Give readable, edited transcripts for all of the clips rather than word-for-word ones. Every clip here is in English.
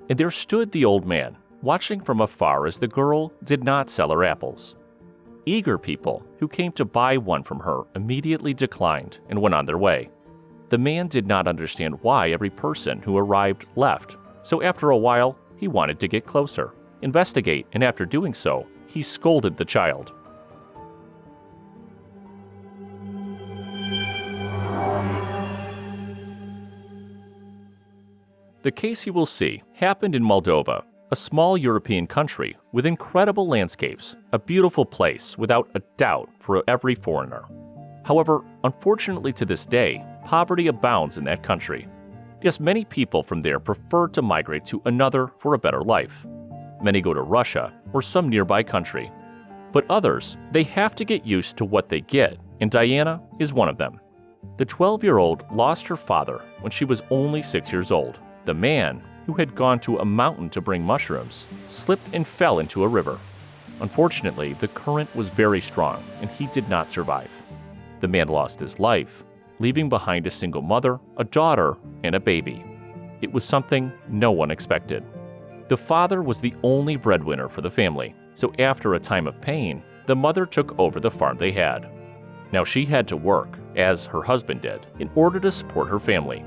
And there stood the old man, watching from afar as the girl did not sell her apples. Eager people who came to buy one from her immediately declined and went on their way. The man did not understand why every person who arrived left, so after a while, he wanted to get closer, investigate, and after doing so, he scolded the child. The case you will see happened in Moldova, a small European country with incredible landscapes, a beautiful place without a doubt for every foreigner. However, unfortunately to this day, poverty abounds in that country. Yes, many people from there prefer to migrate to another for a better life. Many go to Russia or some nearby country. But others, they have to get used to what they get, and Diana is one of them. The 12-year-old lost her father when she was only 6 years old. The man, who had gone to a mountain to bring mushrooms, slipped and fell into a river. Unfortunately, the current was very strong, and he did not survive. The man lost his life, leaving behind a single mother, a daughter, and a baby. It was something no one expected. The father was the only breadwinner for the family, so after a time of pain, the mother took over the farm they had. Now she had to work, as her husband did, in order to support her family.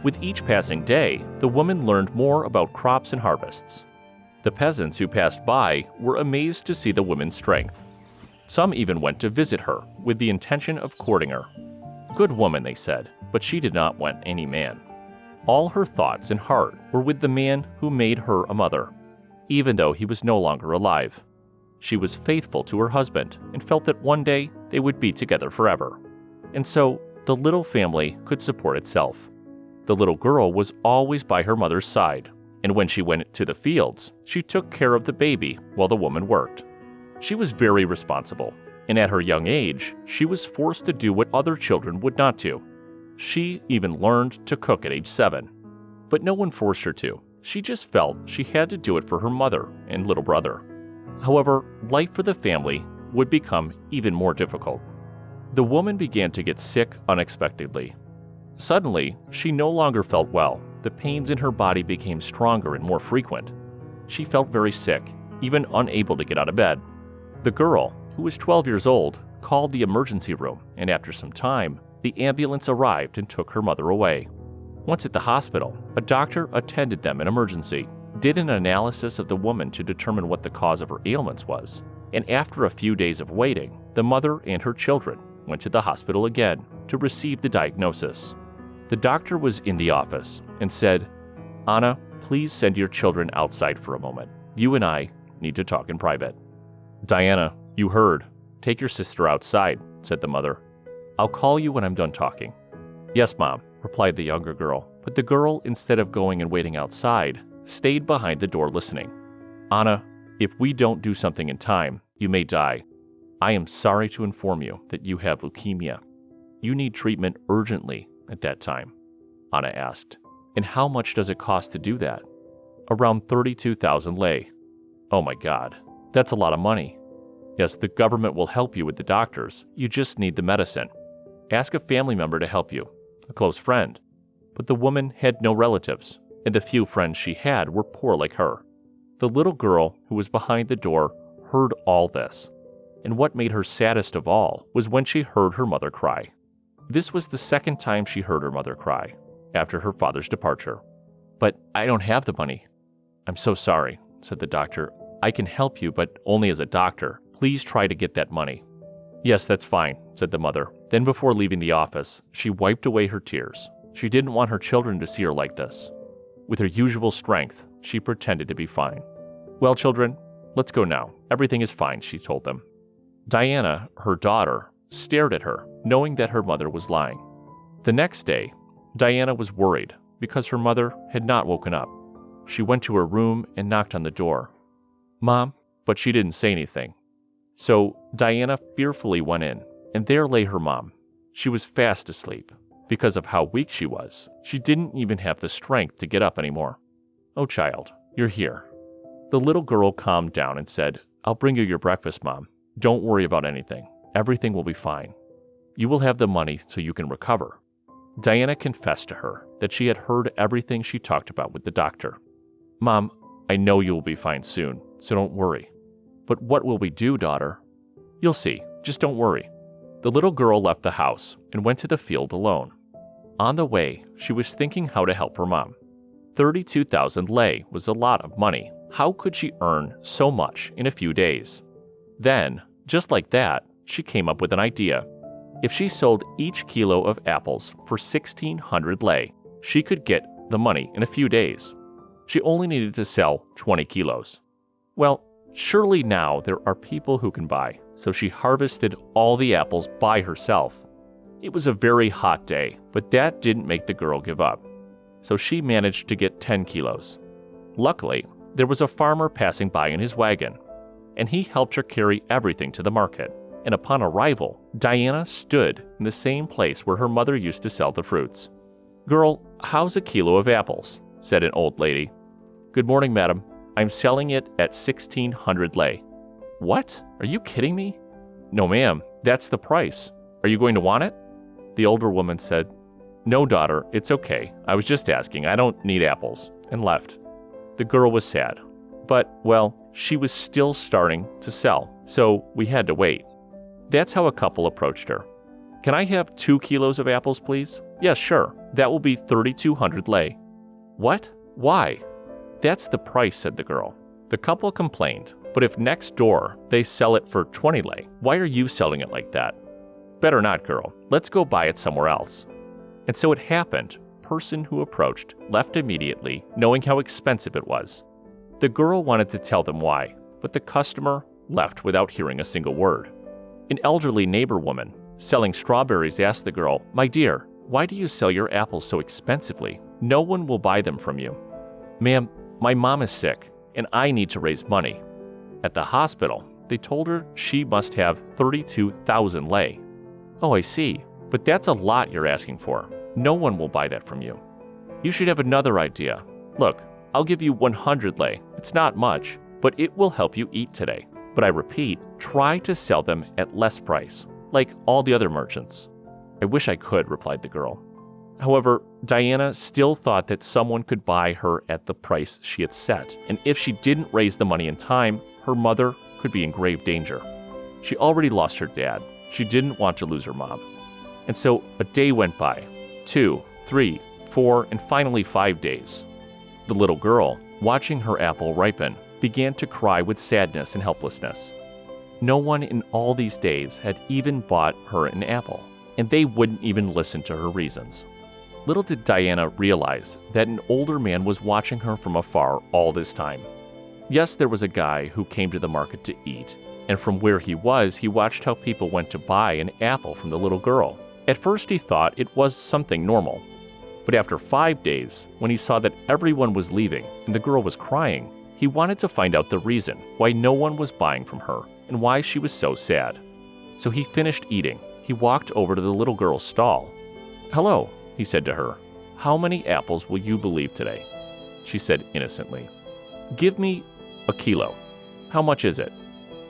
With each passing day, the woman learned more about crops and harvests. The peasants who passed by were amazed to see the woman's strength. Some even went to visit her with the intention of courting her. Good woman, they said, but she did not want any man. All her thoughts and heart were with the man who made her a mother, even though he was no longer alive. She was faithful to her husband and felt that one day they would be together forever. And so, the little family could support itself. The little girl was always by her mother's side, and when she went to the fields, she took care of the baby while the woman worked. She was very responsible, and at her young age, she was forced to do what other children would not do. She even learned to cook at age 7. But no one forced her to. She just felt she had to do it for her mother and little brother. However, life for the family would become even more difficult. The woman began to get sick unexpectedly. Suddenly, she no longer felt well. The pains in her body became stronger and more frequent. She felt very sick, even unable to get out of bed. The girl, who was 12 years old, called the emergency room, and after some time, the ambulance arrived and took her mother away. Once at the hospital, a doctor attended them in emergency, did an analysis of the woman to determine what the cause of her ailments was, and after a few days of waiting, the mother and her children went to the hospital again to receive the diagnosis. The doctor was in the office and said, "Anna, please send your children outside for a moment. You and I need to talk in private." "Diana, you heard. Take your sister outside," said the mother. "I'll call you when I'm done talking." "Yes, Mom," replied the younger girl, but the girl, instead of going and waiting outside, stayed behind the door listening. "Anna, if we don't do something in time, you may die. I am sorry to inform you that you have leukemia. You need treatment urgently at that time," Anna asked. "And how much does it cost to do that?" "Around 32,000 lei." "Oh my God, that's a lot of money." "Yes, the government will help you with the doctors. You just need the medicine. Ask a family member to help you, a close friend." But the woman had no relatives, and the few friends she had were poor like her. The little girl who was behind the door heard all this, and what made her saddest of all was when she heard her mother cry. This was the second time she heard her mother cry, after her father's departure. "But I don't have the money." "I'm so sorry," said the doctor. "I can help you, but only as a doctor. Please try to get that money." "Yes, that's fine," said the mother. Then before leaving the office, she wiped away her tears. She didn't want her children to see her like this. With her usual strength, she pretended to be fine. "Well, children, let's go now. Everything is fine," she told them. Diana, her daughter, stared at her, knowing that her mother was lying. The next day, Diana was worried because her mother had not woken up. She went to her room and knocked on the door. "Mom," but she didn't say anything. So Diana fearfully went in, and there lay her mom. She was fast asleep. Because of how weak she was, she didn't even have the strength to get up anymore. "Oh, child, you're here." The little girl calmed down and said, "I'll bring you your breakfast, Mom. Don't worry about anything. Everything will be fine. You will have the money so you can recover." Diana confessed to her that she had heard everything she talked about with the doctor. Mom, I know you will be fine soon, so don't worry. But what will we do, daughter? You'll see, just don't worry. The little girl left the house and went to the field alone. On the way, she was thinking how to help her mom. 32,000 lei was a lot of money. How could she earn so much in a few days? Then, just like that, she came up with an idea. If she sold each kilo of apples for 1,600 lei, she could get the money in a few days. She only needed to sell 20 kilos. Well, surely now there are people who can buy, so she harvested all the apples by herself. It was a very hot day, but that didn't make the girl give up. So she managed to get 10 kilos. Luckily, there was a farmer passing by in his wagon, and he helped her carry everything to the market. And upon arrival, Diana stood in the same place where her mother used to sell the fruits. "Girl, how's a kilo of apples?" said an old lady. "Good morning, madam. I'm selling it at 1,600 lei. "What? Are you kidding me?" "No, ma'am. That's the price. Are you going to want it?" The older woman said, "No, daughter, it's okay. I was just asking. I don't need apples," and left. The girl was sad. But, well, she was still starting to sell, so we had to wait. That's how a couple approached her. "Can I have 2 kilos of apples, please?" "Yes, sure. That will be 3,200 lei. "What? Why?" "That's the price," said the girl. The couple complained, "But if next door they sell it for 20 lei, why are you selling it like that?" "Better not, girl. Let's go buy it somewhere else." And so it happened. Person who approached left immediately, knowing how expensive it was. The girl wanted to tell them why, but the customer left without hearing a single word. An elderly neighbor woman selling strawberries asked the girl, "My dear, why do you sell your apples so expensively? No one will buy them from you." "Ma'am, my mom is sick, and I need to raise money." At the hospital, they told her she must have 32,000 lei. "Oh, I see, but that's a lot you're asking for. No one will buy that from you. You should have another idea. Look, I'll give you 100 lei. It's not much, but it will help you eat today. But I repeat, try to sell them at less price, like all the other merchants." "I wish I could," replied the girl. However, Diana still thought that someone could buy her at the price she had set, and if she didn't raise the money in time, her mother could be in grave danger. She already lost her dad. She didn't want to lose her mom. And so a day went by, 2, 3, 4, and finally 5 days. The little girl, watching her apple ripen, began to cry with sadness and helplessness. No one in all these days had even bought her an apple, and they wouldn't even listen to her reasons. Little did Diana realize that an older man was watching her from afar all this time. Yes, there was a guy who came to the market to eat, and from where he was, he watched how people went to buy an apple from the little girl. At first, he thought it was something normal. But after 5 days, when he saw that everyone was leaving and the girl was crying, he wanted to find out the reason why no one was buying from her and why she was so sad. So he finished eating. He walked over to the little girl's stall. "Hello," he said to her. "How many apples will you believe today?" She said innocently, "Give me a kilo. How much is it?"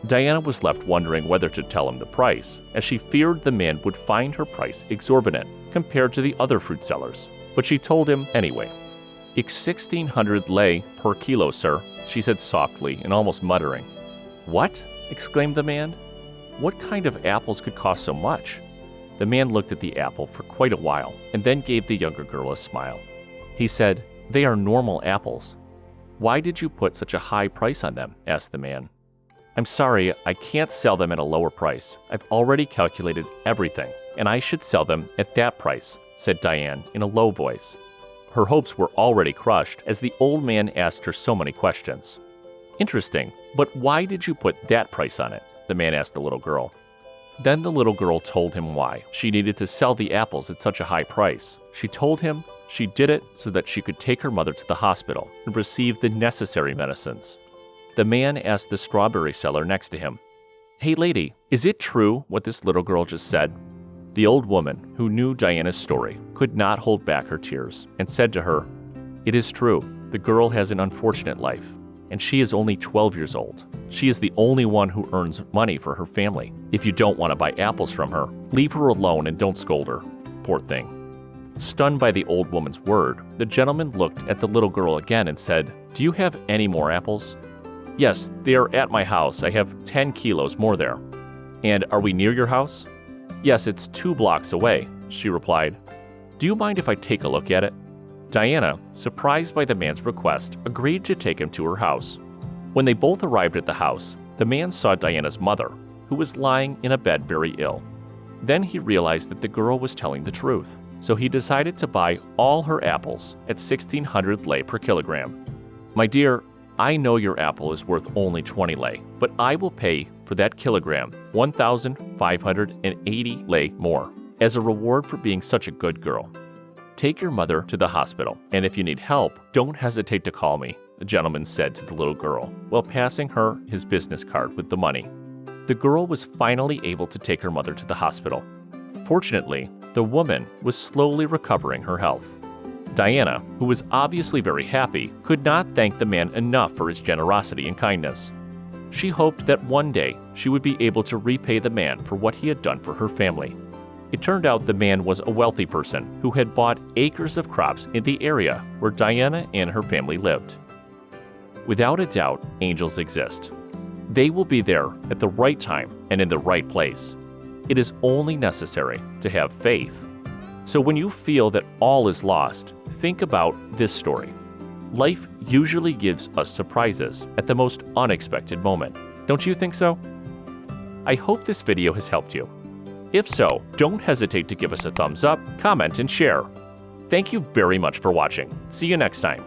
Diana was left wondering whether to tell him the price, as she feared the man would find her price exorbitant compared to the other fruit sellers. But she told him anyway. "It's 1,600 lei per kilo, sir," she said softly and almost muttering. "What?" exclaimed the man. What kind of apples could cost so much? The man looked at the apple for quite a while and then gave the younger girl a smile. He said, "They are normal apples." "Why did you put such a high price on them?" asked the man. "I'm sorry, I can't sell them at a lower price. I've already calculated everything, and I should sell them at that price," said Diane in a low voice. Her hopes were already crushed as the old man asked her so many questions. "Interesting, but why did you put that price on it?" the man asked the little girl. Then the little girl told him why she needed to sell the apples at such a high price. She told him she did it so that she could take her mother to the hospital and receive the necessary medicines. The man asked the strawberry seller next to him, "Hey lady, is it true what this little girl just said?" The old woman, who knew Diana's story, could not hold back her tears and said to her, "It is true. The girl has an unfortunate life, and she is only 12 years old. She is the only one who earns money for her family. If you don't want to buy apples from her, leave her alone and don't scold her. Poor thing." Stunned by the old woman's word, the gentleman looked at the little girl again and said, "Do you have any more apples?" "Yes, they are at my house. I have 10 kilos more there." "And are we near your house?" "Yes, it's 2 blocks away," she replied. "Do you mind if I take a look at it?" Diana, surprised by the man's request, agreed to take him to her house. When they both arrived at the house, the man saw Diana's mother, who was lying in a bed very ill. Then he realized that the girl was telling the truth, so he decided to buy all her apples at 1,600 lei per kilogram. "My dear, I know your apple is worth only 20 lei, but I will pay for that kilogram 1,580 lei more, as a reward for being such a good girl. Take your mother to the hospital, and if you need help, don't hesitate to call me," the gentleman said to the little girl, while passing her his business card with the money. The girl was finally able to take her mother to the hospital. Fortunately, the woman was slowly recovering her health. Diana, who was obviously very happy, could not thank the man enough for his generosity and kindness. She hoped that one day she would be able to repay the man for what he had done for her family. It turned out the man was a wealthy person who had bought acres of crops in the area where Diana and her family lived. Without a doubt, angels exist. They will be there at the right time and in the right place. It is only necessary to have faith. So when you feel that all is lost, think about this story. Life usually gives us surprises at the most unexpected moment. Don't you think so? I hope this video has helped you. If so, don't hesitate to give us a thumbs up, comment, and share. Thank you very much for watching. See you next time.